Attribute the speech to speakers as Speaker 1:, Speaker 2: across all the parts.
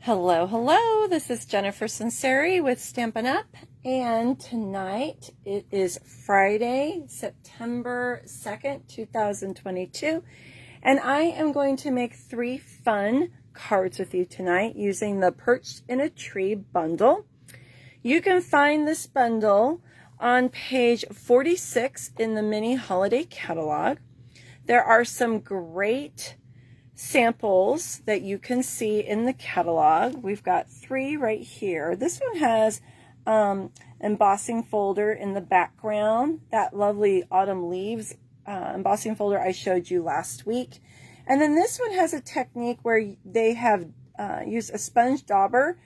Speaker 1: Hello, hello. This is Jennifer Sinceri with Stampin' Up. And tonight it is Friday, September 2nd, 2022. And I am going to make 3 fun cards with you tonight using the Perched in a Tree bundle. You can find this bundle on page 46 in the mini holiday catalog. There are some great samples that you can see in the catalog. We've got 3 right here. This one has embossing folder in the background, that lovely autumn leaves embossing folder I showed you last week. And then this one has a technique where they have used a sponge dauber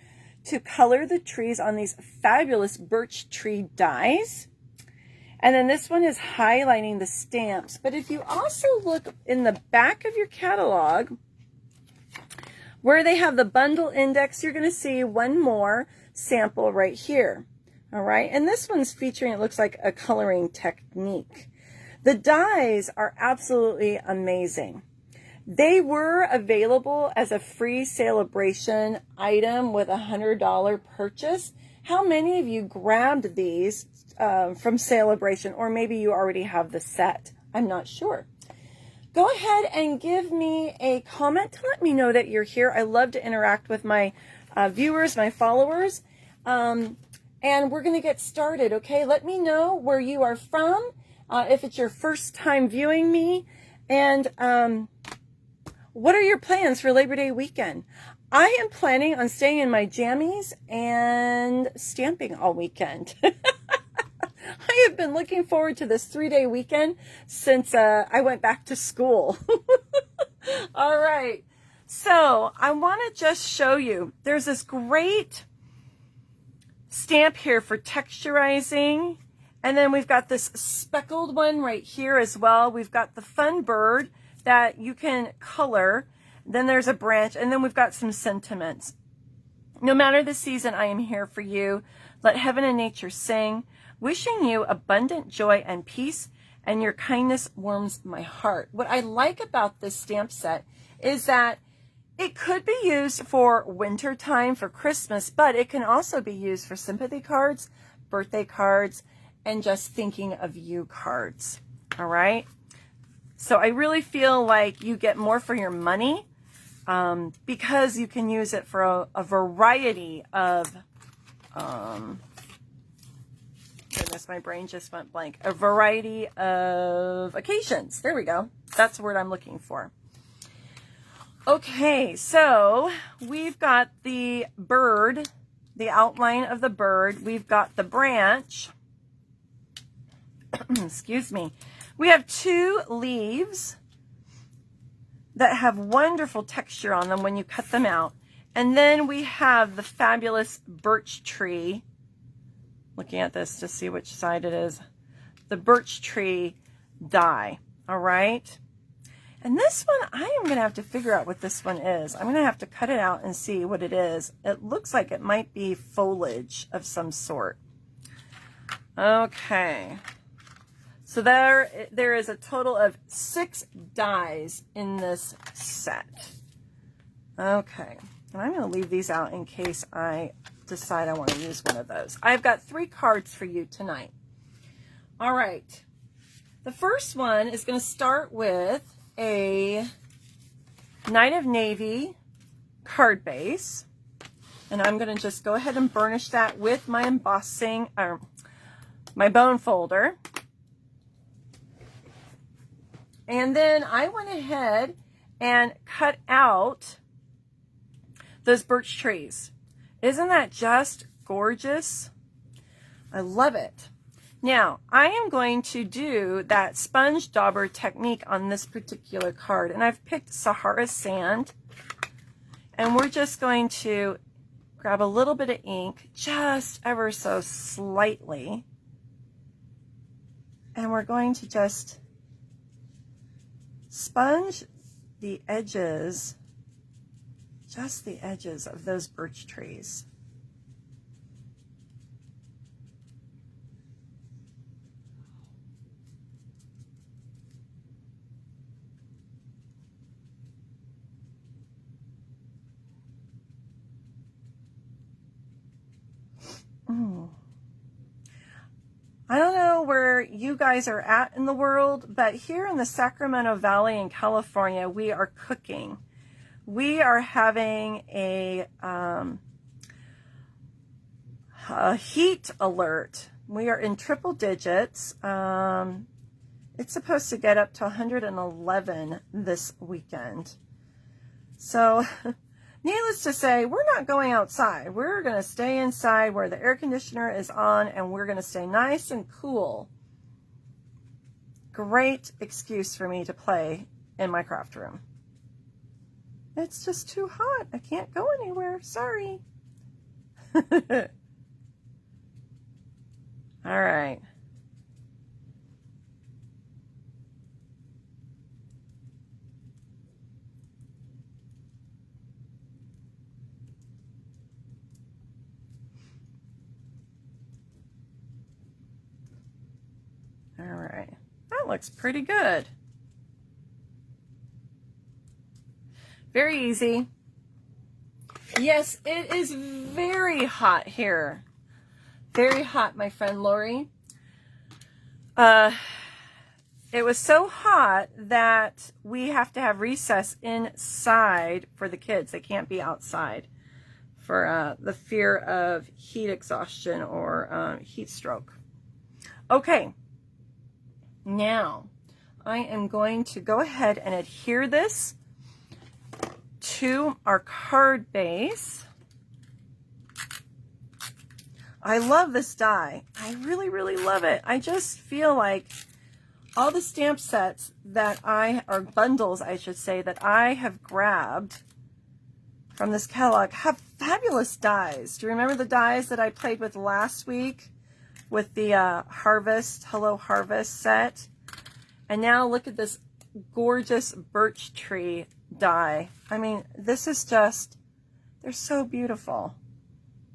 Speaker 1: to color the trees on these fabulous birch tree dies. And then this one is highlighting the stamps. But if you also look in the back of your catalog, where they have the bundle index, you're going to see one more sample right here. All right. And this one's featuring, it looks like a coloring technique. The dies are absolutely amazing. They were available as a free celebration item with a $100 purchase. How many of you grabbed these from Celebration, or maybe you already have the set? I'm not sure. Go ahead and give me a comment to let me know that you're here. I love to interact with my viewers, my followers, and we're going to get started, okay? Let me know where you are from, if it's your first time viewing me, and what are your plans for Labor Day weekend? I am planning on staying in my jammies and stamping all weekend. I have been looking forward to this 3-day weekend since I went back to school. All right. So I want to just show you, there's this great stamp here for texturizing. And then we've got this speckled one right here as well. We've got the fun bird that you can color. Then there's a branch, and then we've got some sentiments. No matter the season, I am here for you. Let heaven and nature sing. Wishing you abundant joy and peace, and your kindness warms my heart. What I like about this stamp set is that it could be used for winter time, for Christmas, but it can also be used for sympathy cards, birthday cards, and just thinking of you cards. All right. So I really feel like you get more for your money because you can use it for a variety of goodness, my brain just went blank. A variety of occasions. There we go. That's the word I'm looking for. Okay, so we've got the bird, the outline of the bird. We've got the branch. Excuse me. We have 2 leaves that have wonderful texture on them when you cut them out. And then we have the fabulous birch tree. Looking at this to see which side it is. The birch tree die. All right. And this one, I am going to have to figure out what this one is. I'm going to have to cut it out and see what it is. It looks like it might be foliage of some sort. Okay. So there is a total of 6 dies in this set. Okay. And I'm going to leave these out in case I decide I want to use one of those. I've got 3 cards for you tonight. All right. The first one is going to start with a Night of Navy card base. And I'm going to just go ahead and burnish that with my embossing, or my bone folder. And then I went ahead and cut out those birch trees. Isn't that just gorgeous? I love it. Now, I am going to do that sponge dauber technique on this particular card. And I've picked Sahara Sand. And we're just going to grab a little bit of ink, just ever so slightly. And we're going to just sponge the edges, just the edges of those birch trees. I don't know where you guys are at in the world, but here in the Sacramento Valley in California, we are cooking. We are having a heat alert. We are in triple digits. It's supposed to get up to 111 this weekend. So, needless to say, we're not going outside. We're going to stay inside where the air conditioner is on, and we're going to stay nice and cool. Great excuse for me to play in my craft room. It's just too hot. I can't go anywhere. Sorry. All right. All right. That looks pretty good. Very easy. Yes, it is very hot here. Very hot, my friend Lori. It was so hot that we have to have recess inside for the kids. They can't be outside for the fear of heat exhaustion or heat stroke. Okay, now I am going to go ahead and adhere this to our card base. I love this die. I really, really love it. I just feel like all the stamp sets that or bundles, I should say, that I have grabbed from this catalog have fabulous dies. Do you remember the dies that I played with last week with the Hello Harvest set? And now look at this gorgeous birch tree die. I mean, this is just, they're so beautiful.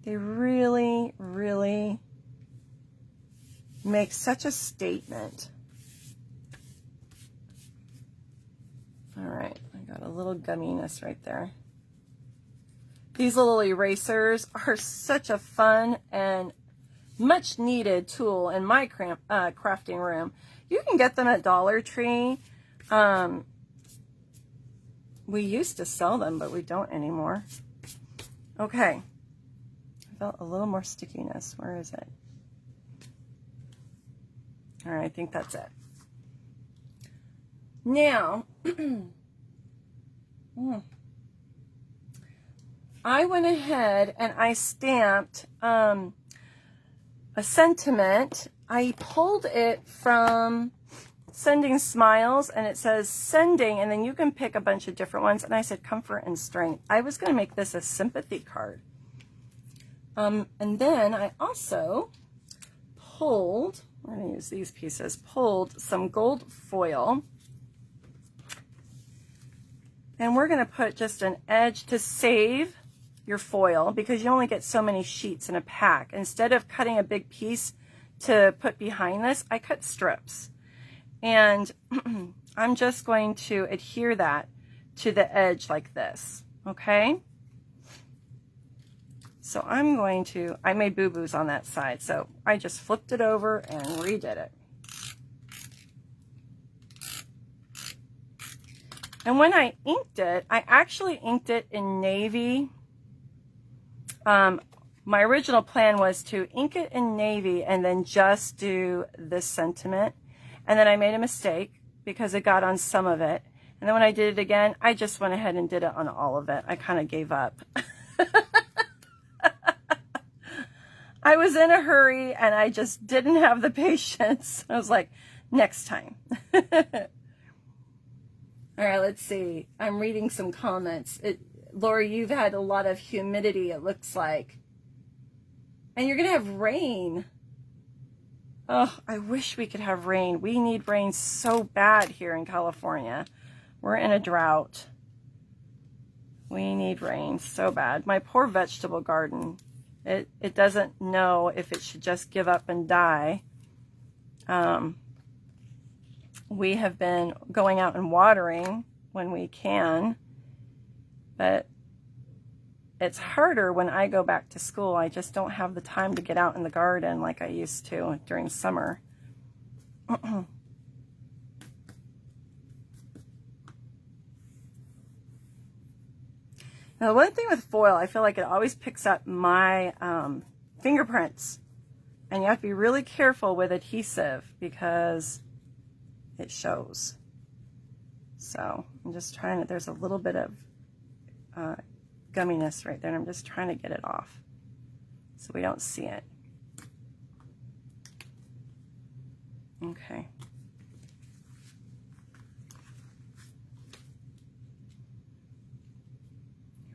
Speaker 1: They really, really make such a statement. All right, I got a little gumminess right there. These little erasers are such a fun and much needed tool in my crafting room. You can get them at Dollar Tree. We used to sell them, but we don't anymore. Okay. I felt a little more stickiness. Where is it? All right, I think that's it. Now, I went ahead and I stamped a sentiment. I pulled it from Sending Smiles, and it says sending, and then you can pick a bunch of different ones. And I said comfort and strength. I was going to make this a sympathy card. And then I also pulled, we're going to use these pieces, pulled some gold foil. And we're going to put just an edge to save your foil, because you only get so many sheets in a pack. Instead of cutting a big piece to put behind this, I cut strips. And I'm just going to adhere that to the edge like this, okay? So I'm going to, I made boo-boos on that side, so I just flipped it over and redid it. And when I inked it, I actually inked it in navy. My original plan was to ink it in navy and then just do this sentiment. And then I made a mistake because it got on some of it. And then when I did it again, I just went ahead and did it on all of it. I kind of gave up. I was in a hurry and I just didn't have the patience. I was like, next time. All right, let's see. I'm reading some comments. Lori, you've had a lot of humidity, it looks like. And you're going to have rain. Oh, I wish we could have rain. We need rain so bad here in California. We're in a drought. We need rain so bad. My poor vegetable garden. It doesn't know if it should just give up and die. We have been going out and watering when we can, but it's harder when I go back to school. I just don't have the time to get out in the garden like I used to during summer. Now, the one thing with foil, I feel like it always picks up my fingerprints. And you have to be really careful with adhesive because it shows. So I'm just trying to, there's a little bit of gumminess right there, and I'm just trying to get it off so we don't see it. Okay.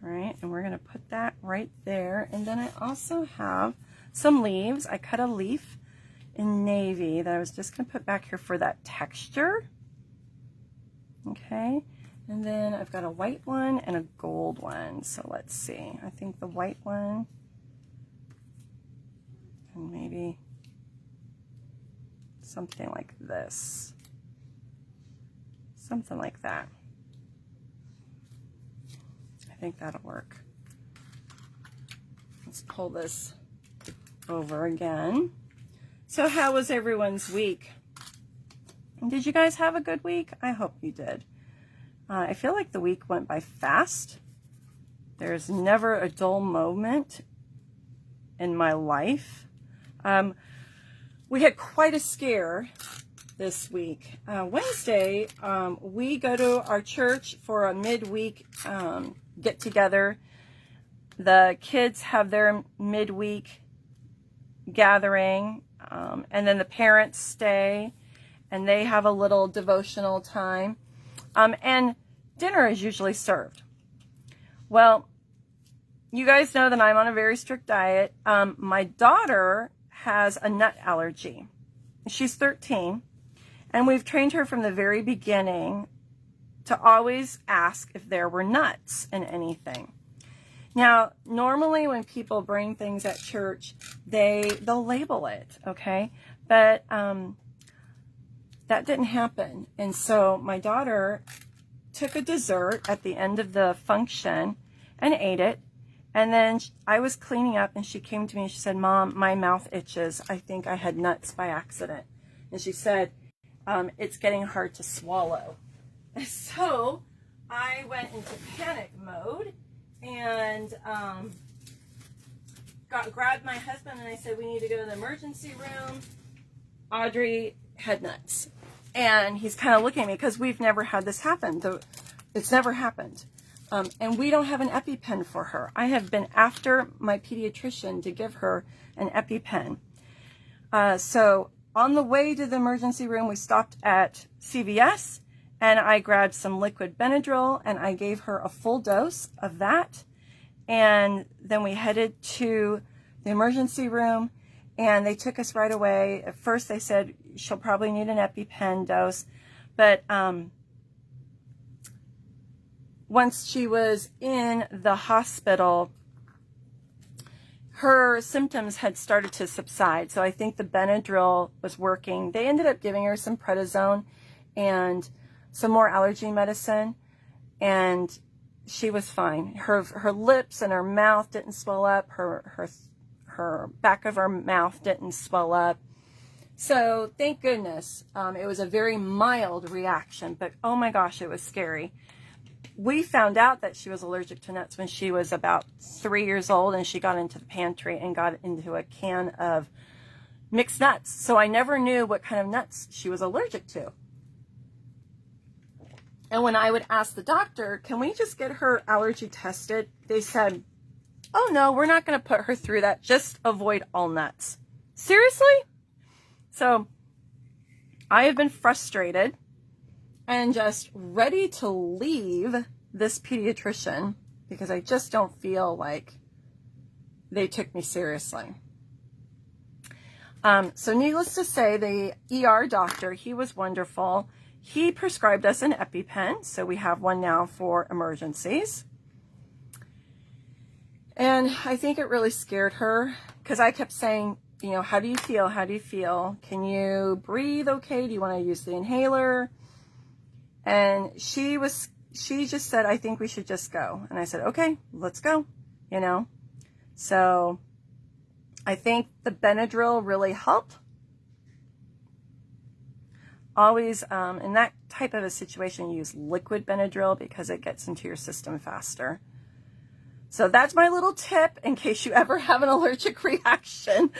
Speaker 1: All right, and we're gonna put that right there. And then I also have some leaves. I cut a leaf in navy that I was just gonna put back here for that texture. Okay, and then I've got a white one and a gold one. So let's see, I think the white one, and maybe something like this, something like that. I think that'll work. Let's pull this over again. So how was everyone's week? Did you guys have a good week? I hope you did. I feel like the week went by fast. There's never a dull moment in my life. We had quite a scare this week. Wednesday, we go to our church for a midweek get together. The kids have their midweek gathering, and then the parents stay and they have a little devotional time, and dinner is usually served. Well, you guys know that I'm on a very strict diet. My daughter has a nut allergy. She's 13, and we've trained her from the very beginning to always ask if there were nuts in anything. Now, normally when people bring things at church, they'll label it, okay? But that didn't happen. And so my daughter took a dessert at the end of the function and ate it. And then I was cleaning up and she came to me and she said, "Mom, my mouth itches. I think I had nuts by accident." And she said, "It's getting hard to swallow." So I went into panic mode and grabbed my husband and I said, "We need to go to the emergency room." Audrey had nuts. And he's kind of looking at me because we've never had this happen. It's never happened. And we don't have an EpiPen for her. I have been after my pediatrician to give her an EpiPen. So on the way to the emergency room, we stopped at CVS and I grabbed some liquid Benadryl and I gave her a full dose of that. And then we headed to the emergency room and they took us right away. At first they said she'll probably need an EpiPen dose, but once she was in the hospital, her symptoms had started to subside. So I think the Benadryl was working. They ended up giving her some prednisone and some more allergy medicine, and she was fine. Her lips and her mouth didn't swell up. Her back of her mouth didn't swell up. So thank goodness. It was a very mild reaction, but oh my gosh, it was scary. We found out that she was allergic to nuts when she was about 3 years old, and she got into the pantry and got into a can of mixed nuts. So I never knew what kind of nuts she was allergic to. And when I would ask the doctor, "Can we just get her allergy tested?" they said, "Oh no, we're not going to put her through that. Just avoid all nuts." Seriously? So I have been frustrated and just ready to leave this pediatrician because I just don't feel like they took me seriously. So needless to say, the ER doctor, he was wonderful. He prescribed us an EpiPen, so we have one now for emergencies. And I think it really scared her because I kept saying, you know, "How do you feel? How do you feel? Can you breathe okay? Do you want to use the inhaler?" And she just said, "I think we should just go." And I said, "Okay, let's go." you know? So I think the Benadryl really helped. Always, in that type of a situation, use liquid Benadryl because it gets into your system faster. So that's my little tip in case you ever have an allergic reaction.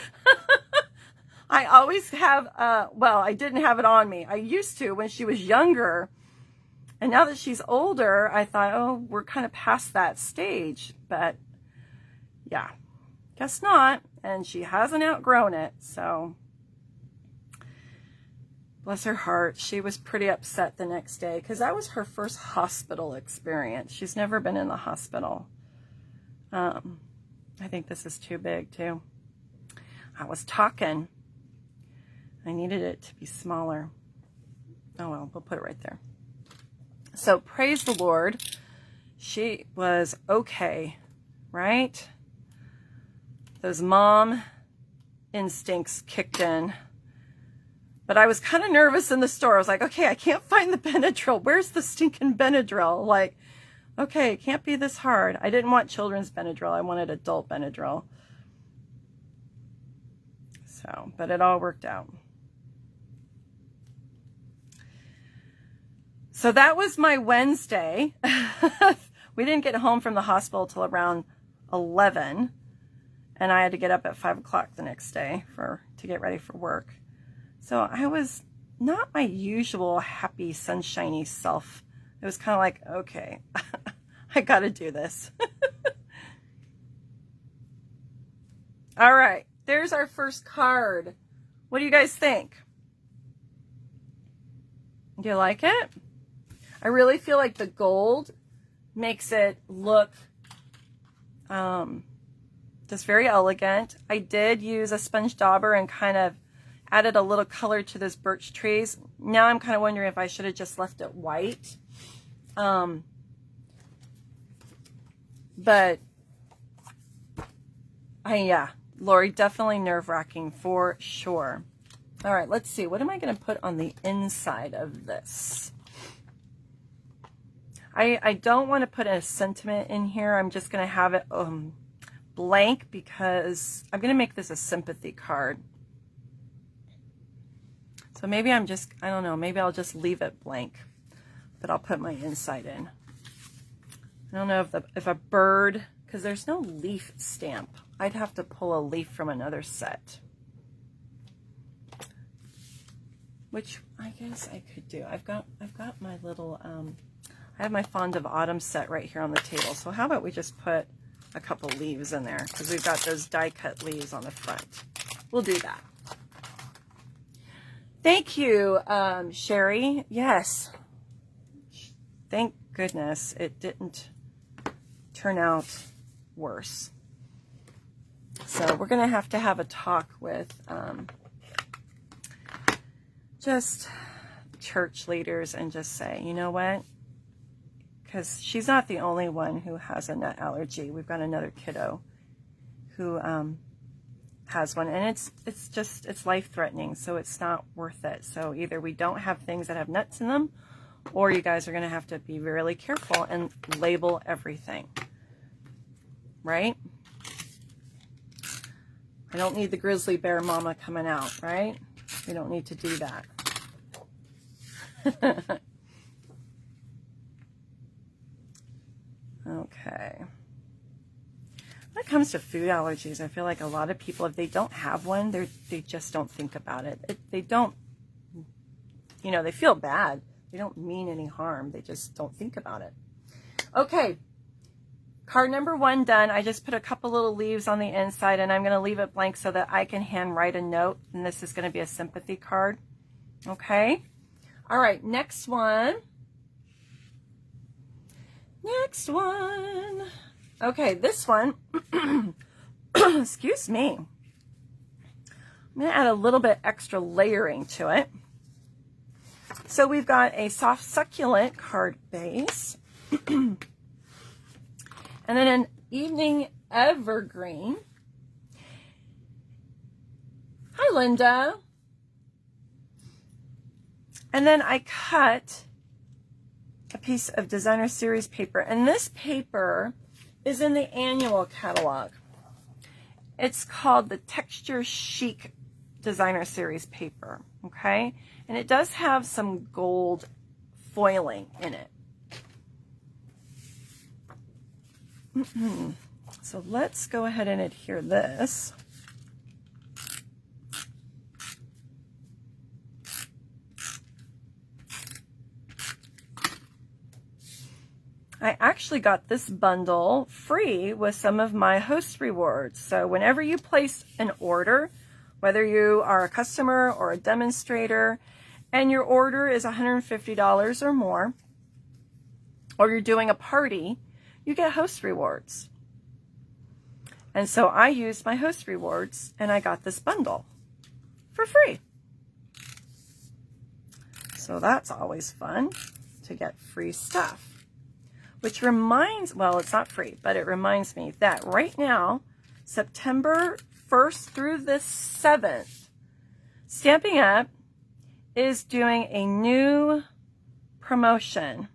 Speaker 1: I always have, well, I didn't have it on me. I used to when she was younger. And now that she's older, I thought, oh, we're kind of past that stage. But yeah, guess not. And she hasn't outgrown it. So bless her heart. She was pretty upset the next day because that was her first hospital experience. She's never been in the hospital. I think this is too big too. I was talking. I needed it to be smaller. Oh well, we'll put it right there. So praise the Lord. She was okay, right? Those mom instincts kicked in. But I was kind of nervous in the store. I was like, okay, I can't find the Benadryl. Where's the stinking Benadryl? Like, okay, it can't be this hard. I didn't want children's Benadryl. I wanted adult Benadryl. So, but it all worked out. So that was my Wednesday. We didn't get home from the hospital till around 11. And I had to get up at 5 o'clock the next day to get ready for work. So I was not my usual happy, sunshiny self. It was kind of like, okay, I got to do this. All right, there's our first card. What do you guys think? Do you like it? I really feel like the gold makes it look just very elegant. I did use a sponge dauber and kind of added a little color to those birch trees. Now I'm kind of wondering if I should have just left it white. But yeah, Lori, definitely nerve-wracking for sure. All right, let's see. What am I going to put on the inside of this? I don't want to put a sentiment in here. I'm just going to have it blank because I'm going to make this a sympathy card. So maybe I don't know, maybe I'll just leave it blank, but I'll put my inside in. I don't know if a bird, because there's no leaf stamp. I'd have to pull a leaf from another set, which I guess I could do. I've got my little, I have my Fond of Autumn set right here on the table. So how about we just put a couple leaves in there because we've got those die cut leaves on the front. We'll do that. Thank you, Sherry. Yes. Thank goodness it didn't turn out worse. So we're going to have a talk with just church leaders and just say, you know what? Because she's not the only one who has a nut allergy. We've got another kiddo who has one, and it's life-threatening, so it's not worth it. So either we don't have things that have nuts in them, or you guys are going to have to be really careful and label everything, right? I don't need the grizzly bear mama coming out, right? We don't need to do that. Okay. When it comes to food allergies, I feel like a lot of people, if they don't have one, they just don't think about it. They don't, you know, they feel bad. They don't mean any harm. They just don't think about it. Okay. Card number 1 done. I just put a couple little leaves on the inside, and I'm going to leave it blank so that I can hand write a note, and this is going to be a sympathy card. Okay. All right. Next one. Next one. Okay, this one, excuse me. I'm going to add a little bit extra layering to it. So we've got a soft succulent card base. And then an evening evergreen. Hi, Linda. And then I cut a piece of designer series paper, and this paper is in the annual catalog. It's called the Texture Chic Designer Series paper, okay? And it does have some gold foiling in it. So let's go ahead and adhere this. I actually got this bundle free with some of my host rewards. So whenever you place an order, whether you are a customer or a demonstrator, and your order is $150 or more, or you're doing a party, you get host rewards. And so I used my host rewards and I got this bundle for free. So that's always fun to get free stuff. Which reminds, well, it's not free, but it reminds me that right now, September 1st through the 7th, Stampin' Up! Is doing a new promotion.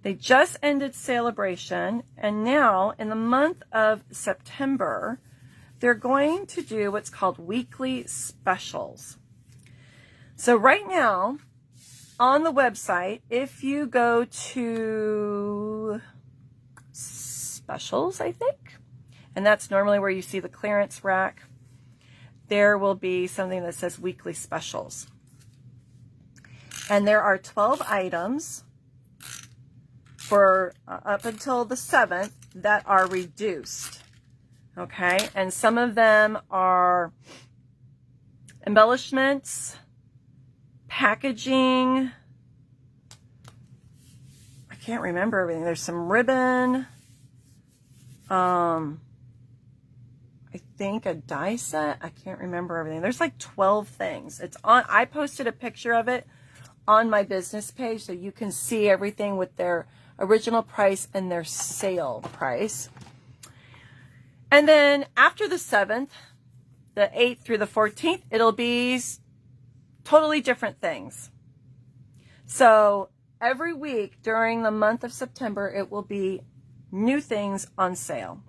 Speaker 1: They just ended Celebration, and now in the month of September, they're going to do what's called weekly specials. So right now, on the website, if you go to specials, I think, and that's normally where you see the clearance rack, there will be something that says weekly specials. And there are 12 items for up until the 7th that are reduced. Okay, and some of them are embellishments, packaging. I can't remember everything. There's some ribbon. I think a die set. I can't remember everything. There's like 12 things. It's on. I posted a picture of it on my business page so you can see everything with their original price and their sale price. And then after the 7th, the 8th through the 14th, it'll be totally different things. So every week during the month of September, it will be new things on sale.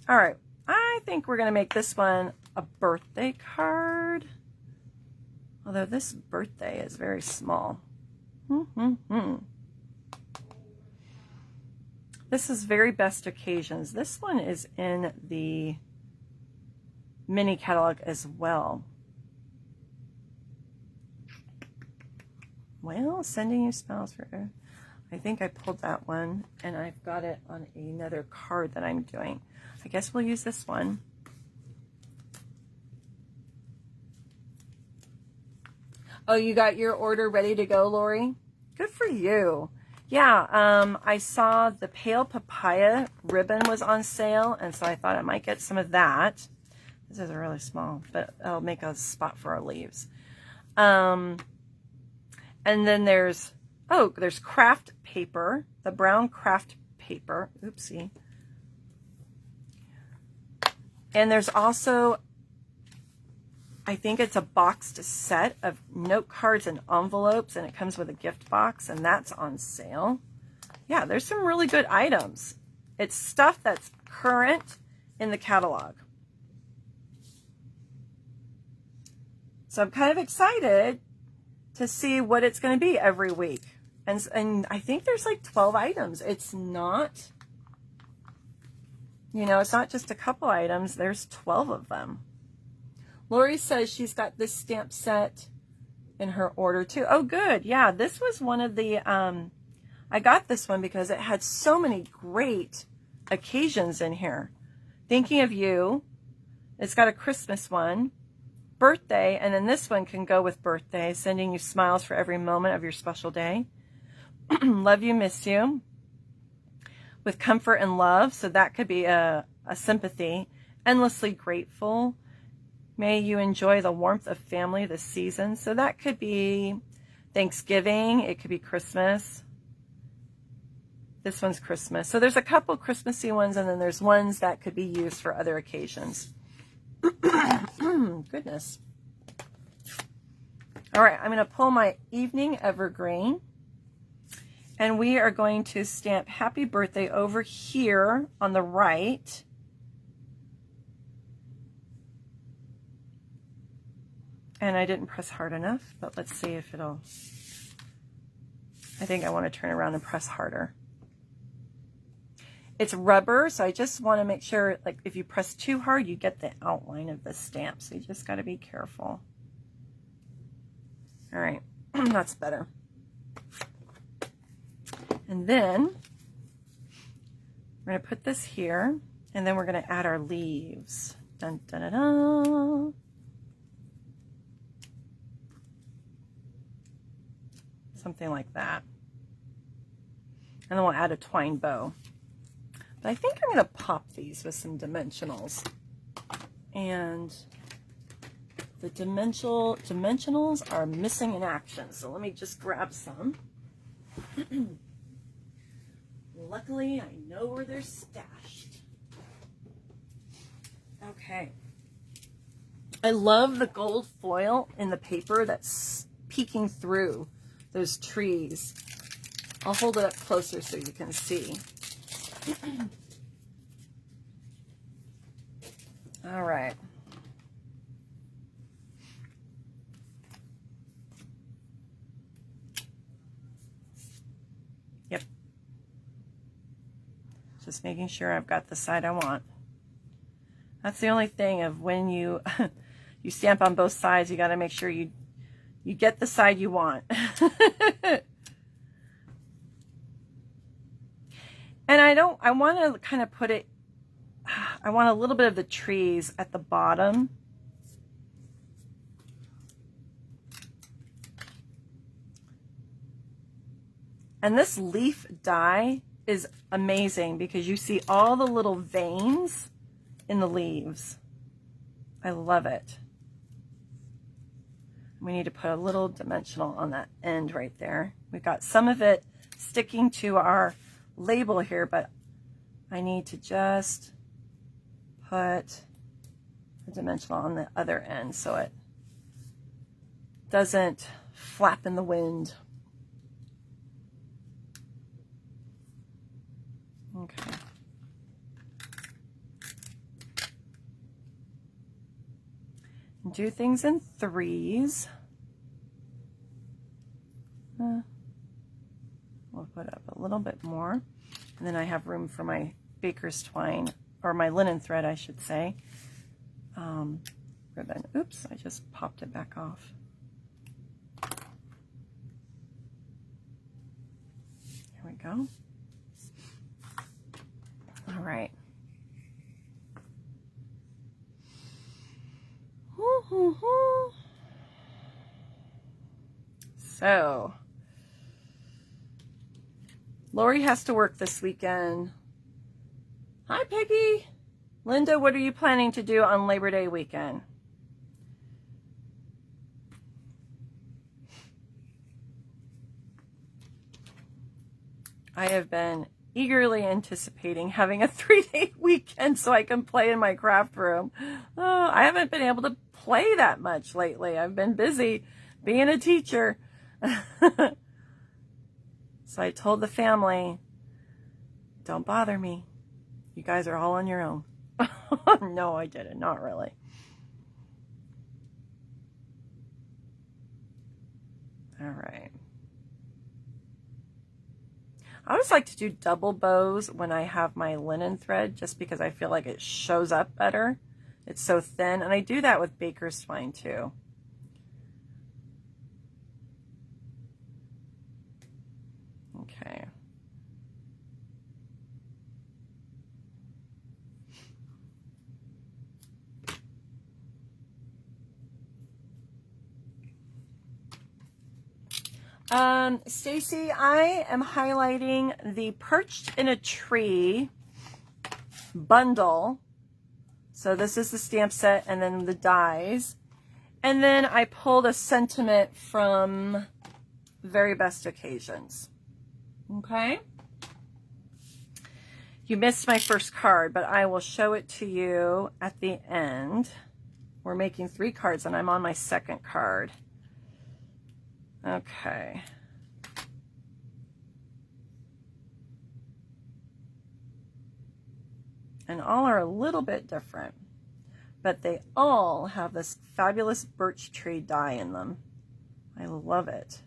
Speaker 1: All right. I think we're going to make this one a birthday card. Although this birthday is very small. This is very best occasions. This one is in the mini catalog as well. Well, sending you smiles for... I think I pulled that one and I've got it on another card that I'm doing. I guess we'll use this one. Oh, you got your order ready to go, Lori? Good for you. Yeah, I saw the Pale Papaya ribbon was on sale, and so I thought I might get some of that. This is really small, but I'll make a spot for our leaves. And then there's craft paper, the brown craft paper. Oopsie. And there's also, I think it's a boxed set of note cards and envelopes, and it comes with a gift box, and that's on sale. Yeah, there's some really good items. It's stuff that's current in the catalog. So I'm kind of excited to see what it's going to be every week. And I think there's like 12 items. It's not, you know, it's not just a couple items. There's 12 of them. Lori says she's got this stamp set in her order too. Oh, good. Yeah, this was one of the, I got this one because it had so many great occasions in here. Thinking of you. It's got a Christmas one, birthday, and then this one can go with birthday, sending you smiles for every moment of your special day. Love you, miss you. With comfort and love, so that could be a sympathy. Endlessly grateful. May you enjoy the warmth of family this season. So that could be Thanksgiving. It could be Christmas. This one's Christmas. So there's a couple Christmassy ones, and then there's ones that could be used for other occasions. Goodness. All right, I'm going to pull my Evening Evergreen. And we are going to stamp happy birthday over here on the right. And I didn't press hard enough, but let's see if it'll, I think I want to turn around and press harder. It's rubber, so I just want to make sure, like, if you press too hard, you get the outline of the stamp. So you just got to be careful. All right, that's better. And then we're going to put this here, and then we're going to add our leaves. Dun, dun, dun, dun. Something like that. And then we'll add a twine bow. But I think I'm going to pop these with some dimensionals. And the dimensionals are missing in action. So let me just grab some. Luckily, I know where they're stashed. Okay. I love the gold foil in the paper that's peeking through those trees. I'll hold it up closer so you can see. All right. Yep. Just making sure I've got the side I want. That's the only thing of when you you stamp on both sides, you got to make sure you get the side you want. And I want to kind of put it, I want a little bit of the trees at the bottom. And this leaf die is amazing because you see all the little veins in the leaves. I love it. We need to put a little dimensional on that end right there. We've got some of it sticking to our label here, but I need to just put a dimensional on the other end so it doesn't flap in the wind. Okay. Do things in threes. We'll put up a little bit more. And then I have room for my baker's twine, or my linen thread, I should say. Ribbon. Oops, I just popped it back off. Here we go. All right. So, Lori has to work this weekend. Hi, Peggy. Linda, what are you planning to do on Labor Day weekend? I have been eagerly anticipating having a 3-day weekend so I can play in my craft room. Oh, I haven't been able to play that much lately. I've been busy being a teacher. So I told the family, don't bother me. You guys are all on your own. No, I didn't. Not really. All right. I always like to do double bows when I have my linen thread, just because I feel like it shows up better. It's so thin, and I do that with baker's twine too. Okay. Stacy, I am highlighting the Perched in a Tree bundle. So this is the stamp set and then the dies. And then I pulled a sentiment from Very Best Occasions. Okay. You missed my first card, but I will show it to you at the end. We're making 3 cards and I'm on my second card. Okay. and all are a little bit different, but they all have this fabulous birch tree die in them. I love it.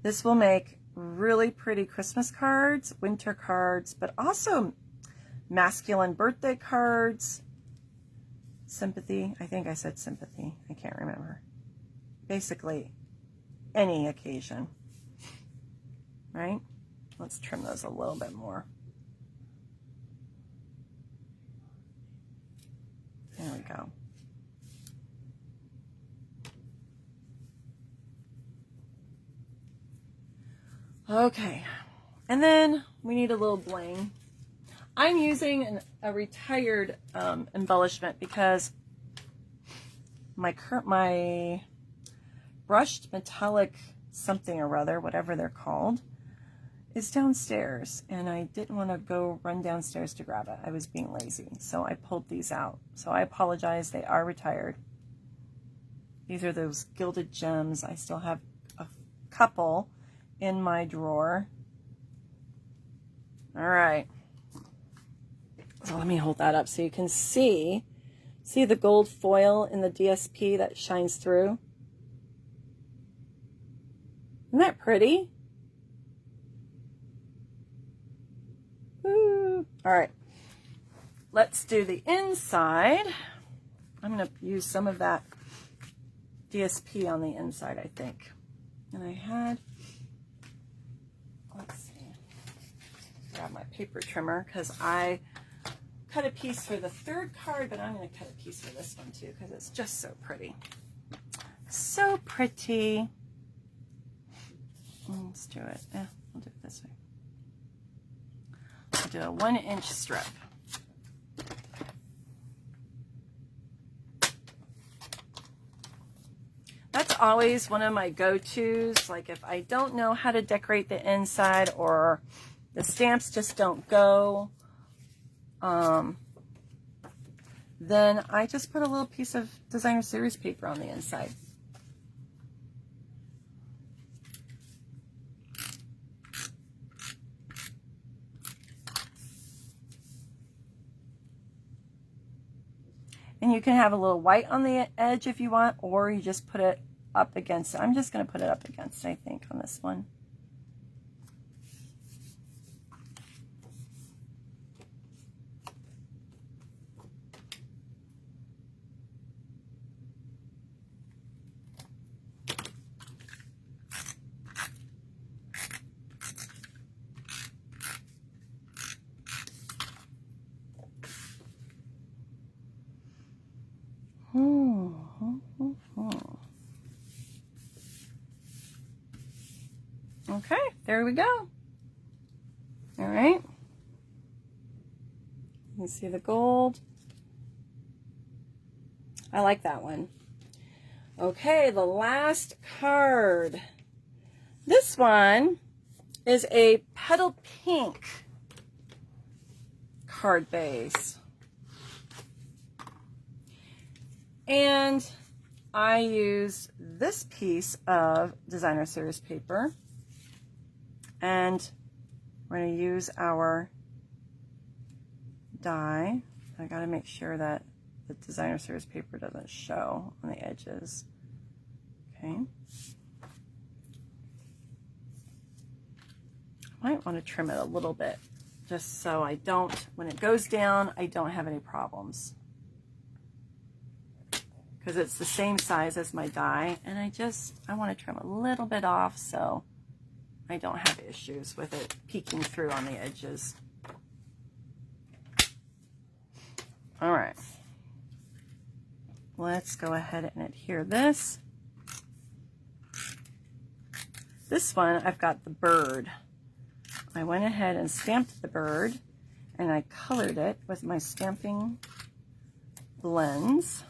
Speaker 1: This will make really pretty Christmas cards, winter cards, but also masculine birthday cards. Sympathy, I think I said sympathy, I can't remember. Basically, any occasion, right? Let's trim those a little bit more. There we go. Okay, and then we need a little bling. I'm using a retired embellishment because my brushed metallic something or other, whatever they're called, is downstairs, and I didn't want to go run downstairs to grab it. I was being lazy, so I pulled these out. So I apologize, they are retired. These are those gilded gems. I still have a couple in my drawer. All right. So let me hold that up so you can see the gold foil in the DSP that shines through? Isn't that pretty? Woo. All right, let's do the inside. I'm going to use some of that DSP on the inside, I think. And I had, let's see, grab my paper trimmer because I cut a piece for the third card, but I'm going to cut a piece for this one too because it's just so pretty. So pretty. Let's do it. Yeah, I'll do it this way. I'll do a 1-inch strip. That's always one of my go-tos. Like if I don't know how to decorate the inside or the stamps just don't go, then I just put a little piece of designer series paper on the inside. And you can have a little white on the edge if you want, or you just put it up against it. I'm just going to put it up against, I think, on this one. Okay, there we go. All right. You can see the gold. I like that one. Okay, the last card. This one is a petal pink card base. And I use this piece of designer series paper, and we're going to use our die. I got to make sure that the designer series paper doesn't show on the edges. Okay. I might want to trim it a little bit just so I don't, when it goes down, I don't have any problems. Because it's the same size as my die, and I want to trim a little bit off so I don't have issues with it peeking through on the edges. All right, let's go ahead and adhere this. This one, I've got the bird. I went ahead and stamped the bird, and I colored it with my stamping blends.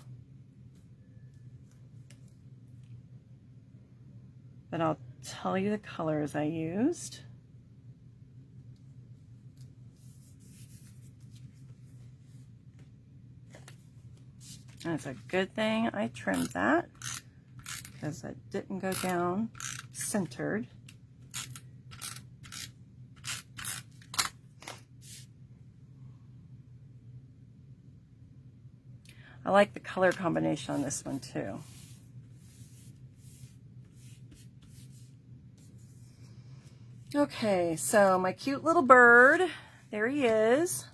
Speaker 1: But I'll tell you the colors I used. And it's a good thing I trimmed that because it didn't go down centered. like the color combination on this one too. Okay, so my cute little bird, there he is.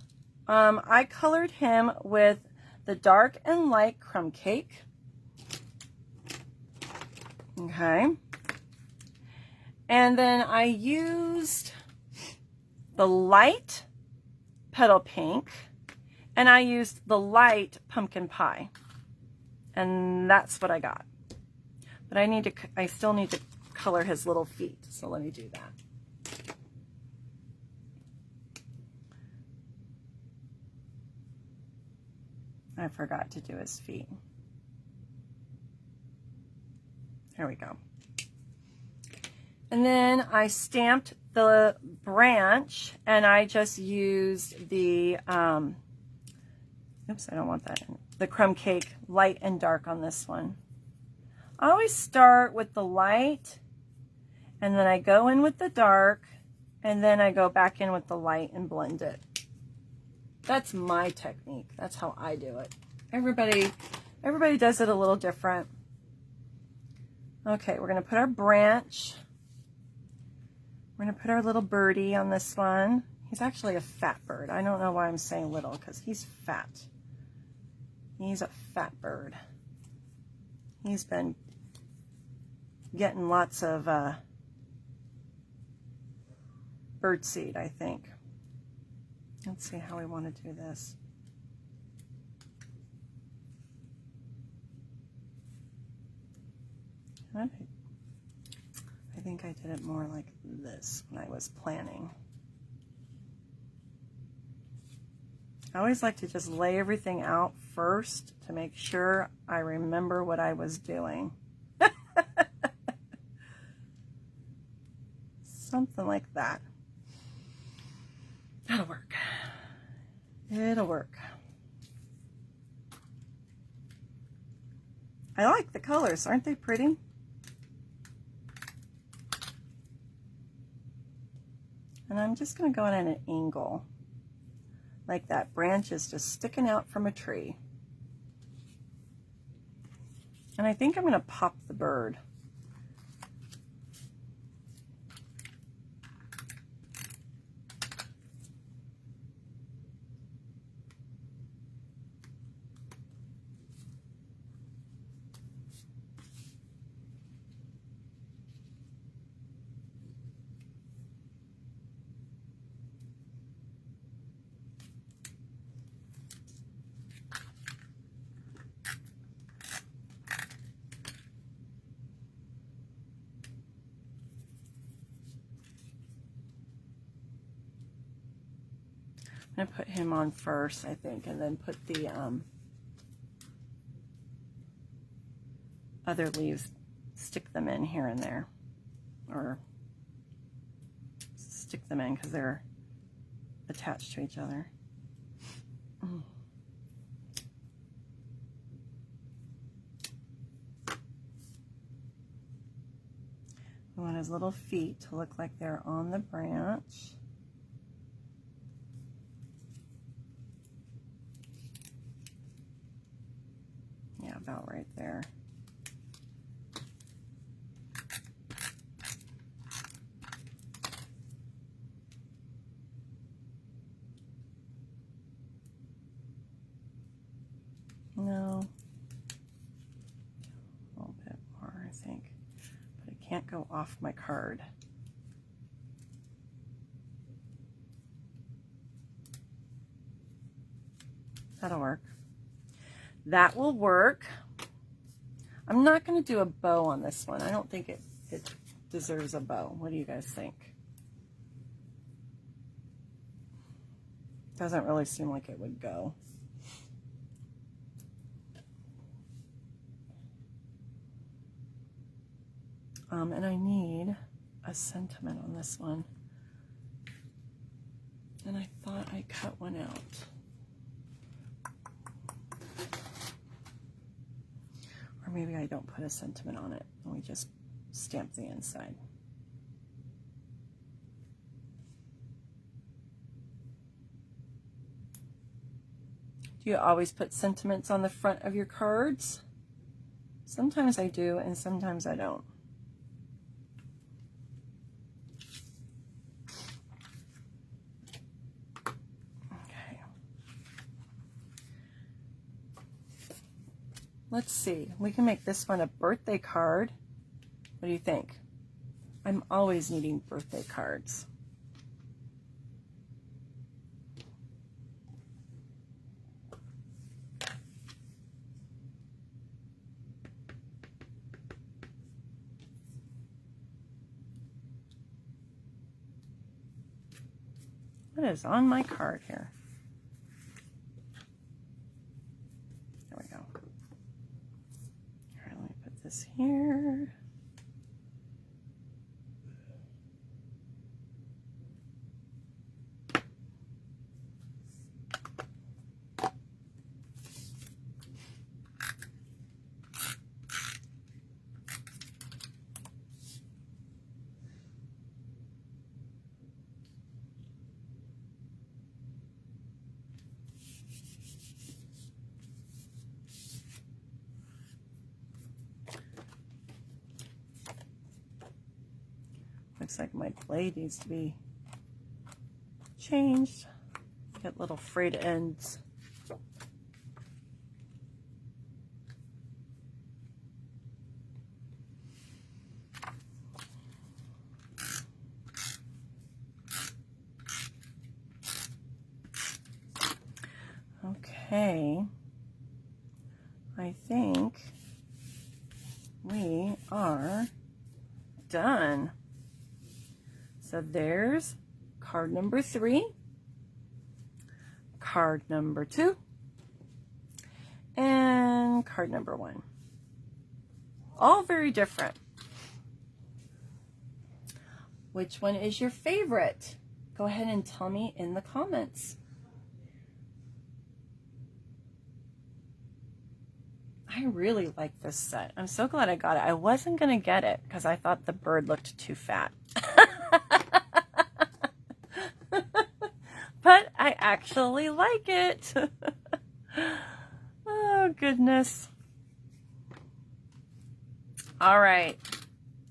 Speaker 1: I colored him with the dark and light crumb cake. Okay. And then I used the light petal pink, and I used the light pumpkin pie. And that's what I got. But I still need to color his little feet. So let me do that. I forgot to do his feet. There we go. And then I stamped the branch, and I just used the, oops, I don't want that in. The crumb cake light and dark on this one. I always start with the light, and then I go in with the dark, and then I go back in with the light and blend it. That's my technique. That's how I do it. Everybody does it a little different. Okay, we're going to put our branch. We're going to put our little birdie on this one. He's actually a fat bird. I don't know why I'm saying little, because he's fat. He's a fat bird. He's been getting lots of bird seed, I think. Let's see how we want to do this. I think I did it more like this when I was planning. I always like to just lay everything out first to make sure I remember what I was doing. Something like that. That'll work. It'll work. I like the colors. Aren't they pretty? And I'm just going to go in at an angle. Like that branch is just sticking out from a tree. And I think I'm going to pop the bird. I'm going to put him on first, I think, and then put the other leaves, stick them in here and there, or stick them in because they're attached to each other. We want his little feet to look like they're on the branch. Yeah, about right there. No. A little bit more, I think. But it can't go off my card. That'll work. That will work. I'm not going to do a bow on this one. I don't think it deserves a bow. What do you guys think? Doesn't really seem like it would go. And I need a sentiment on this one. And I thought I cut one out. Or maybe I don't put a sentiment on it and we just stamp the inside. Do you always put sentiments on the front of your cards? Sometimes I do, and sometimes I don't. Okay. Let's see. We can make this one a birthday card. What do you think? I'm always needing birthday cards. What is on my card here? There we go. All right, let me put this here. Looks like my blade needs to be changed. Got little frayed ends. Okay, I think we are done. So there's card number 3, card number 2, and card number 1. All very different. Which one is your favorite? Go ahead and tell me in the comments. I really like this set. I'm so glad I got it. I wasn't going to get it because I thought the bird looked too fat. But I actually like it. Oh, goodness. All right.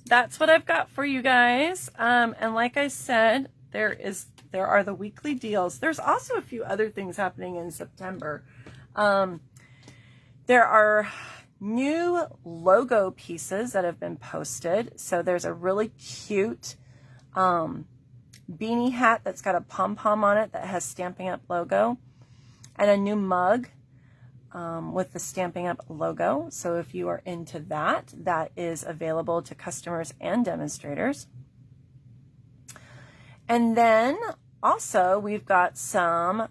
Speaker 1: That's what I've got for you guys. And like I said, there are the weekly deals. There's also a few other things happening in September. There are new logo pieces that have been posted. So there's a really cute beanie hat that's got a pom-pom on it that has Stampin' Up logo, and a new mug with the Stampin' Up logo. So if you are into that, that is available to customers and demonstrators. And then also we've got some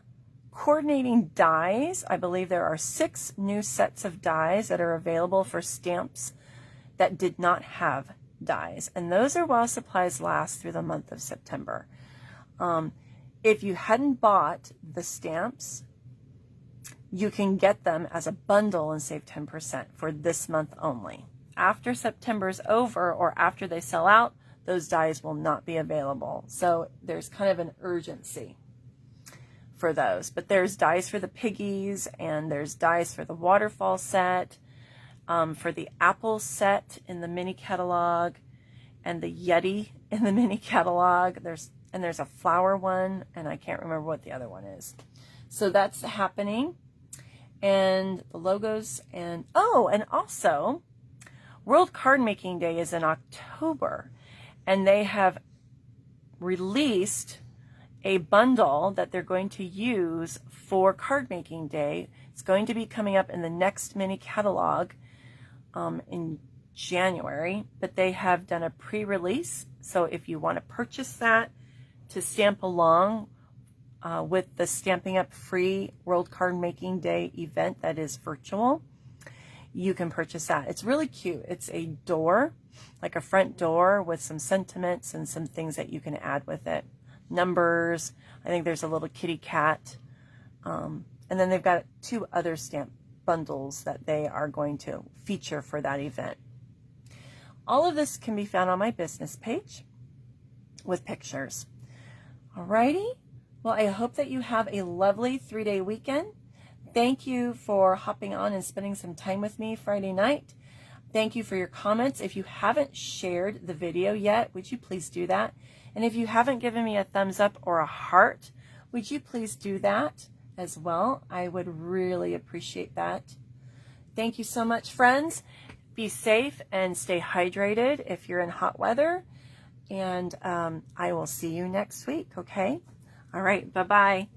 Speaker 1: coordinating dies. I believe there are 6 new sets of dies that are available for stamps that did not have dies, and those are while supplies last through the month of September. If you hadn't bought the stamps, you can get them as a bundle and save 10% for this month only. After September's over, or after they sell out, those dies will not be available. So there's kind of an urgency for those. But there's dies for the piggies, and there's dies for the waterfall set, for the apple set in the mini catalog, and the Yeti in the mini catalog. There's a flower one, and I can't remember what the other one is. So that's happening. And the logos, and oh, and also World Card Making Day is in October, and they have released a bundle that they're going to use for Card Making Day. It's going to be coming up in the next mini catalog in January, but they have done a pre-release. So if you want to purchase that to stamp along with the Stampin' Up free World Card Making Day event that is virtual, you can purchase that. It's really cute. It's a door, like a front door with some sentiments and some things that you can add with it. Numbers. I think there's a little kitty cat. And then they've got 2 other stamp bundles that they are going to feature for that event. All of this can be found on my business page with pictures. Alrighty. Well, I hope that you have a lovely 3-day weekend. Thank you for hopping on and spending some time with me Friday night. Thank you for your comments. If you haven't shared the video yet, would you please do that? And if you haven't given me a thumbs up or a heart, would you please do that as well? I would really appreciate that. Thank you so much, friends. Be safe and stay hydrated if you're in hot weather. And I will see you next week, okay? All right, bye-bye.